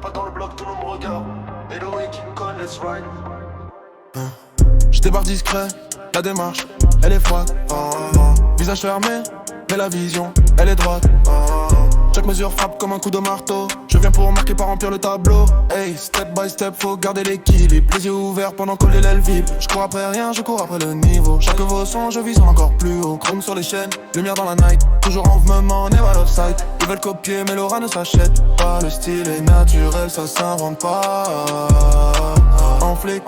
pas dans le bloc, tout le monde me regarde. Hello et King Kong, let's ride. Je débarque discret, la démarche, elle est froide. Visage fermé, mais la vision, elle est droite. Chaque mesure frappe comme un coup de marteau. Je viens pour marquer, pas remplir le tableau. Hey, step by step, faut garder l'équilibre. Les yeux ouverts pendant que les lèvres vibrent. Je cours après rien, je cours après le niveau. Chaque nouveau son, je vise encore plus haut. Chrome sur les chaînes, lumière dans la night. Toujours en mouvement, never offside. Ils veulent copier, mais l'aura ne s'achète pas. Le style est naturel, ça s'invente pas. En flic,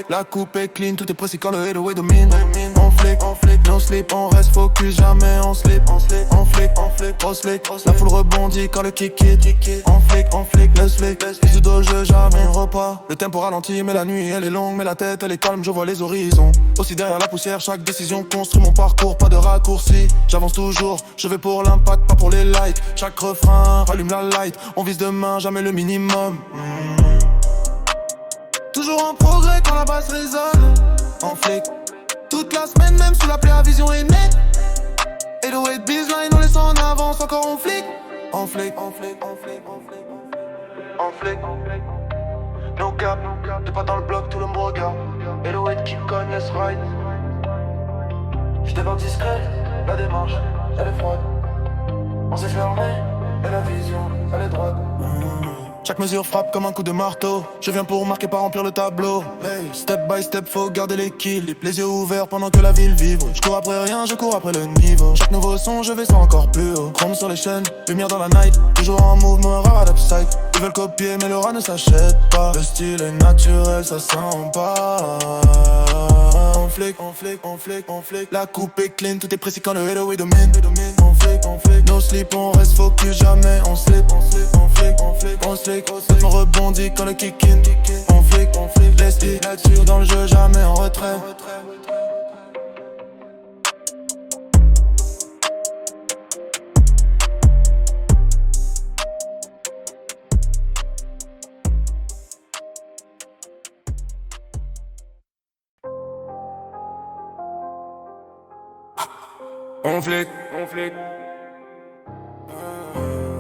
la coupe est clean, tout est précis quand le headway domine. En flic, no slip, on reste focus, jamais on slip. En flic, trop slick, la foule rebondit quand le kick hit. En flic, le slick, plus de dos, je jamais repas. Le tempo ralentit, mais la nuit elle est longue, mais la tête elle est calme, je vois les horizons. Aussi derrière la poussière, chaque décision construit mon parcours, pas de raccourci. J'avance toujours, je vais pour l'impact, pas pour les likes. Chaque refrain rallume la light, on vise demain, jamais le minimum. Toujours en progrès quand la basse résonne. En flic, toute la semaine même sous la pluie la vision est nette. Et le weight bizline on laisse en avance encore en flic. En flic, no cap, t'es pas dans le bloc, tout le monde me regarde. Hello et King Kong, let's ride. Je débarque discret, la démarche, elle est froide. On s'est fermé, et la vision, elle est droite. Chaque mesure frappe comme un coup de marteau. Je viens pour marquer, pas remplir le tableau. Hey, step by step, faut garder l'équilibre. Les yeux ouverts pendant que la ville vibre. Je cours après rien, je cours après le niveau. Chaque nouveau son, je vais sans encore plus haut. Chrome sur les chaînes, lumière dans la night. Toujours en mouvement, rare upside. Ils veulent copier, mais l'aura ne s'achète pas. Le style est naturel, ça sent pas. En flic, la coupe est clean, tout est précis quand le headway domine. En flic, no slip, on reste focus, jamais on slip. On slick, on rebondit quand le kick in. On flic, laisse là-dessus dans le jeu, jamais en retrait.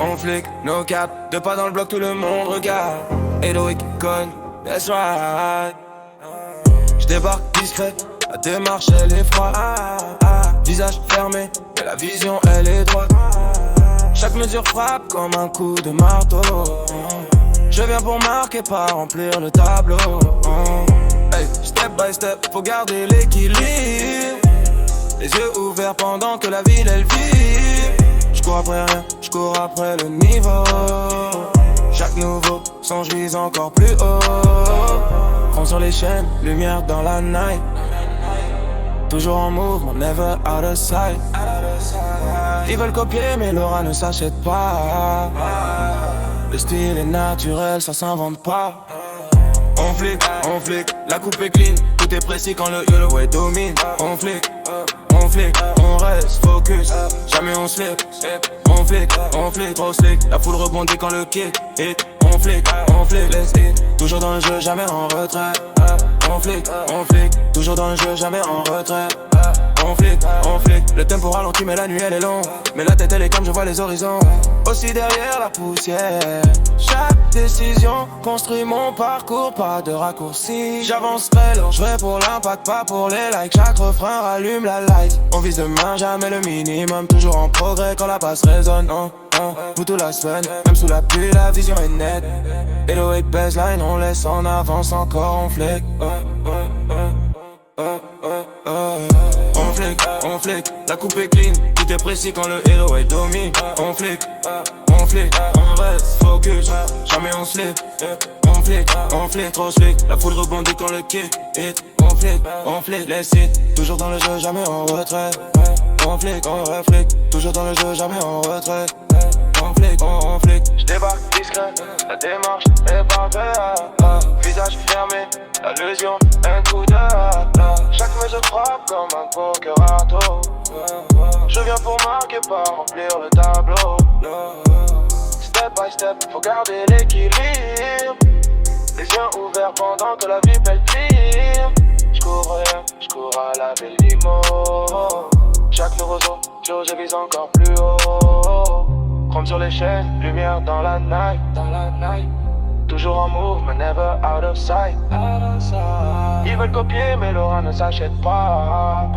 On flic, no cap, deux pas dans le bloc, tout le monde regarde. Hello et King Kong, let's ride. J'débarque discret, la démarche elle est froide. Visage fermé, mais la vision elle est droite. Chaque mesure frappe comme un coup de marteau. Je viens pour marquer, pas remplir le tableau. Hey, step by step, faut garder l'équilibre. Les yeux ouverts pendant que la ville elle vit. Je cours après rien, je cours après le niveau. Chaque nouveau son, je vise encore plus haut. Chrome sur les chaînes, lumière dans la night. Toujours en mouvement, never out of sight. Ils veulent copier mais l'aura ne s'achète pas. Le style est naturel, ça s'invente pas. On flic, la coupe est clean. Tout est précis quand le yellow domine. On flic, on reste focus, jamais on slip. On flic, trop slick, la foule rebondit quand le kick hit. On flic, let's hit. Toujours dans le jeu, jamais en retrait. On flic, toujours dans le jeu, jamais en retrait. On flic, le tempo ralentit mais la nuit elle est longue. Mais la tête elle est calme, je vois les horizons. Aussi derrière la poussière. Chaque décision construit mon parcours, pas de raccourci. J'avancerai lourd, je vais pour l'impact, pas pour les likes. Chaque refrain rallume la light. On vise demain, jamais le minimum. Toujours en progrès quand la basse résonne. Pour toute la semaine, même sous la pluie, la vision est nette. Hello et baseline, on laisse en avance encore, on flic. On flic, la coupe est clean, tout est précis quand le héros est domine. On flic, on reste focus, jamais on slip. On flic, trop slick, la foule rebondit quand le kick hit. On flic, let's hit, toujours dans le jeu, jamais en retrait. On flic, toujours dans le jeu, jamais en retrait. On flic, j'débarque discret, la démarche est parfaite. Visage fermé, l'allusion, un coup de chaque mesure frappe comme un pokerato. Je viens pour marquer, pas remplir le tableau. Step by step, faut garder l'équilibre. Les yeux ouverts pendant que la vie palpite. J'cours à la belle limo. Chaque nouveau son, je vise encore plus haut. Chrome sur les chaînes, lumière dans la night. Toujours en move, mais never out of sight. Ils veulent copier, mais Laura ne s'achète pas.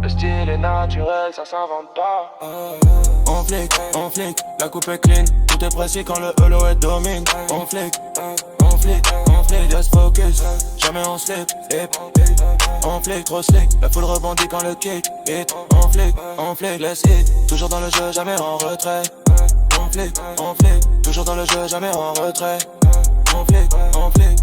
Le style est naturel, ça s'invente pas. On flic, la coupe est clean. Tout est précis quand le holo est domine. On flic, just focus. Jamais on slip, on flic, trop slick. La foule rebondit quand le kick hit. On flic, let's hit. Toujours dans le jeu, jamais en retrait. On flic, toujours dans le jeu, jamais en retrait. On flic, on flic.